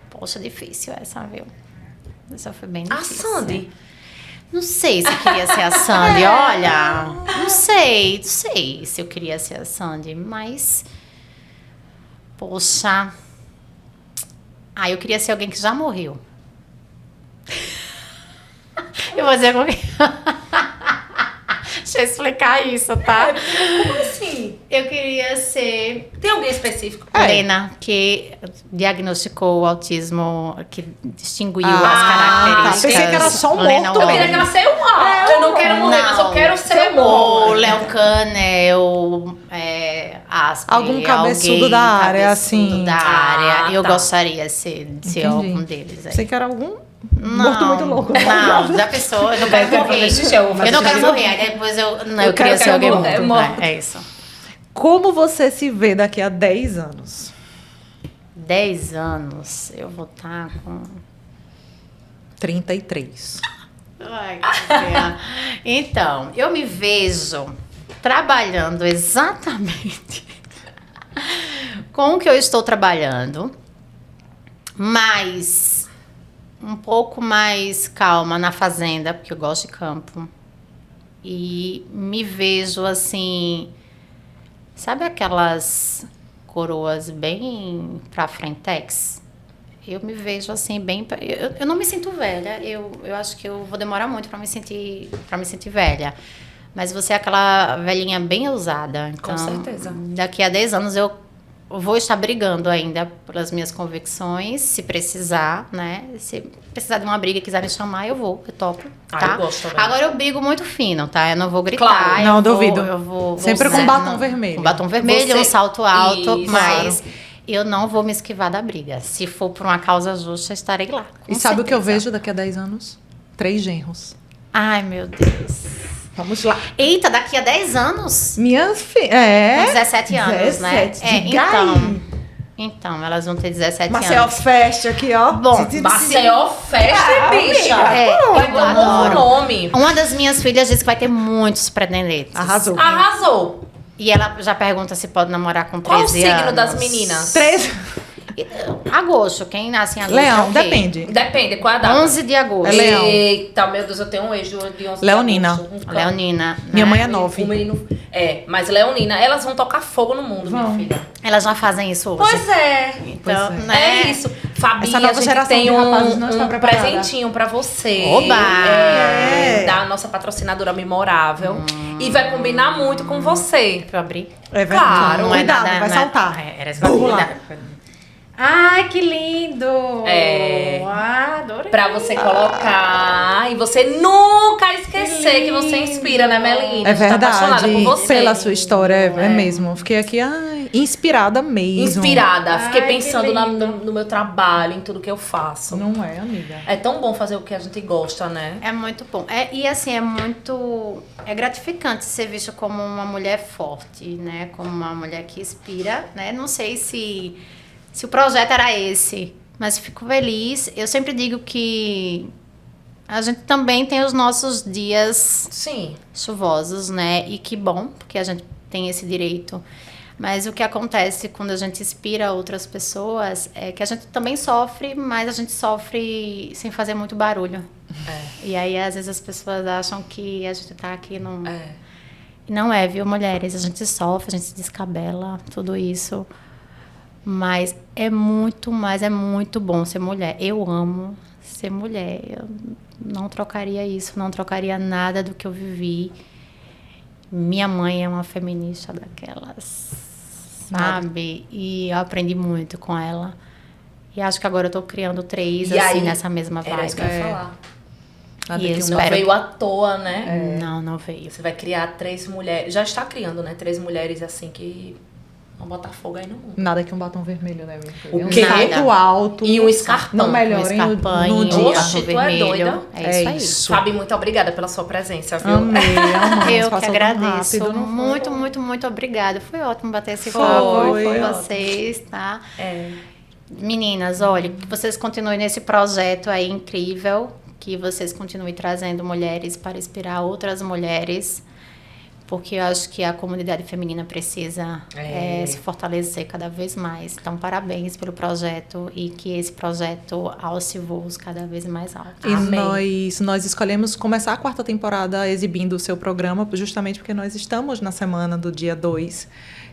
Poxa, difícil essa, viu? Essa foi bem A difícil. Sandy. Não sei se eu queria ser a Sandy, olha. Não sei se eu queria ser a Sandy, mas. Poxa. Eu queria ser alguém que já morreu. Eu vou dizer como que. Deixa eu explicar isso, tá? Como assim? Eu queria ser Tem alguém específico? Lena, que diagnosticou o autismo, que distinguiu as tá. características. Pensei que era só um Lena morto Eu Warren. queria que ela seja uma. Eu não quero morrer, mas eu quero ser O morta. Léo Canel, Aspen, Algum cabeçudo alguém, da área, cabeçudo assim. da área. Eu tá. gostaria de ser Entendi. algum deles. Pensei que era algum Não, morto muito louco. Não, da pessoa, eu não quero quero morrer. fazer xixi, eu vou fazer Eu não quero xixi. morrer, aí depois eu Eu queria ser quero alguém morrer, morto. morto. É isso. Como você se vê daqui a 10 anos? 10 anos, eu vou estar com... 33. Ai, que pena. Então, eu me vejo trabalhando exatamente com o que eu estou trabalhando, mas um pouco mais calma na fazenda, porque eu gosto de campo. E me vejo assim, sabe aquelas coroas bem pra frentex? Eu me vejo assim, bem. Eu não me sinto velha. Eu acho que eu vou demorar muito para me sentir velha. Mas você é aquela velhinha bem ousada. Então, Com certeza. Daqui a 10 anos eu vou estar brigando ainda pelas minhas convicções, se precisar, né? Se precisar de uma briga e quiser me chamar, eu topo, tá? Eu gosto também. Agora eu brigo muito fino, tá? Eu não vou gritar. Claro. Não, eu vou- duvido. Eu vou Sempre com usar- batom não, vermelho. Com batom vermelho, Você- um salto alto, Isso. mas eu não vou me esquivar da briga. Se for por uma causa justa, estarei lá. E sabe o que eu vejo daqui a 10 anos? 3 genros. Ai, meu Deus. Vamos lá. Eita, daqui a 10 anos? Minhas filhas. Com 17 anos, 17, né? diga aí. Então, elas vão ter 17 Maceió anos. Fest aqui, ó. Bom, Maceió Festa, bicha. eu Eu amo o adoro. nome. Uma das minhas filhas disse que vai ter muitos pretendentes. Arrasou. Arrasou. E ela já pergunta se pode namorar com 13 Qual o signo anos. das meninas? 3. Agosto, quem nasce em agosto Leão, é o quê? depende. Depende, qual é a data? 11 de agosto. É leão. Eita, meu Deus, eu tenho um ex de 11 Leonina. de agosto. Leonina. Minha né? mãe é 9. O menino... mas Leonina, elas vão tocar fogo no mundo, Vão. minha filha. Elas já fazem isso hoje. Pois é. Então, Pois é. né? É isso. Fabi, Essa nova a gente geração tem de rapazes não está um preparada. presentinho pra você. Oba! Da nossa patrocinadora memorável. E vai combinar muito com você. Pra eu abrir. É verdade. Claro. Cuidado, Não é nada, vai né? saltar. Era isso. Vamos lá. Ai, que lindo! É. Ah, adorei. Pra você colocar e você nunca esquecer que você inspira, né, Melina? É A gente tá apaixonada verdade. por você. Pela sua história, é mesmo. Fiquei aqui inspirada mesmo. Inspirada. Fiquei Ai, que pensando lindo. no meu trabalho, em tudo que eu faço. Não é, amiga. É tão bom fazer o que a gente gosta, né? É muito bom. E assim, é gratificante ser visto como uma mulher forte, né? Como uma mulher que inspira, né? Não sei se o projeto era esse, mas fico feliz. Eu sempre digo que a gente também tem os nossos dias Sim. chuvosos, né? E que bom, porque a gente tem esse direito. Mas o que acontece quando a gente inspira outras pessoas é que a gente também sofre, mas a gente sofre sem fazer muito barulho. E aí, às vezes, as pessoas acham que a gente tá aqui num... E não é, viu, mulheres? A gente sofre, a gente se descabela, tudo isso. Mas é muito bom ser mulher. Eu amo ser mulher. Eu não trocaria isso, não trocaria nada do que eu vivi. Minha mãe é uma feminista daquelas, sabe? E eu aprendi muito com ela. E acho que agora eu tô criando 3, E assim, aí, nessa mesma Era isso que eu vibe. ia falar. Nada E que eu um- Não espero veio à toa, né? Não veio. Você vai criar 3 mulheres. Já está criando, né? 3 mulheres assim que vão botar fogo aí no mundo. Nada que um batom vermelho, né, minha filha? O Um quê? salto alto. E um escarpão. Não melhora Um escarpão no e um dia. Oxe, carro tu é vermelho. doida? É isso aí. isso. Fabi, muito obrigada pela sua presença, viu? Amei, amamos. Eu que Passou tão agradeço. rápido, não foi? Muito, muito, muito obrigada. Foi ótimo bater esse Foi, papo foi com ótimo. vocês, tá? É. Meninas, olha, que vocês continuem nesse projeto aí incrível, que vocês continuem trazendo mulheres para inspirar outras mulheres, porque eu acho que a comunidade feminina precisa se fortalecer cada vez mais. Então, parabéns pelo projeto e que esse projeto alce voos cada vez mais alto. E Amém. nós escolhemos começar a 4ª temporada exibindo o seu programa justamente porque nós estamos na semana do dia 2,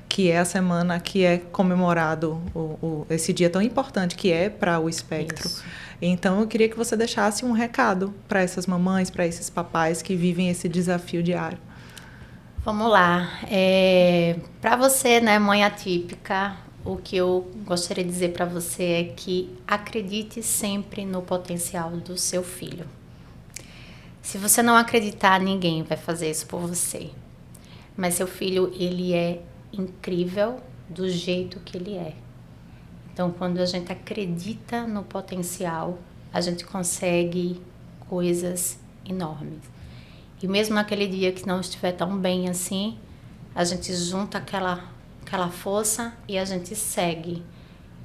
que é a semana que é comemorado esse dia tão importante que é para o espectro. Isso. Então, eu queria que você deixasse um recado para essas mamães, para esses papais que vivem esse desafio diário. Vamos lá. Para você, né, mãe atípica, o que eu gostaria de dizer para você é que acredite sempre no potencial do seu filho. Se você não acreditar, ninguém vai fazer isso por você. Mas seu filho, ele é incrível do jeito que ele é. Então, quando a gente acredita no potencial, a gente consegue coisas enormes. E mesmo naquele dia que não estiver tão bem assim, a gente junta aquela força e a gente segue.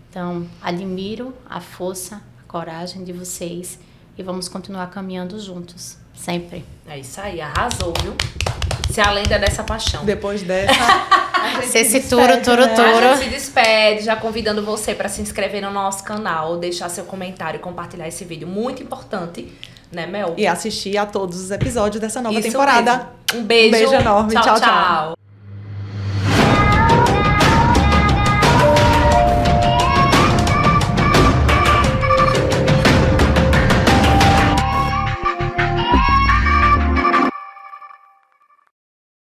Então, admiro a força, a coragem de vocês e vamos continuar caminhando juntos, sempre. É isso aí, arrasou, viu? Se a lenda é dessa paixão. Depois dessa, Se esse turo. A gente se despede, já convidando você para se inscrever no nosso canal, deixar seu comentário e compartilhar esse vídeo muito importante, né, Mel? E assistir a todos os episódios dessa nova Isso temporada. mesmo. Um beijo. Um beijo enorme. Tchau, tchau.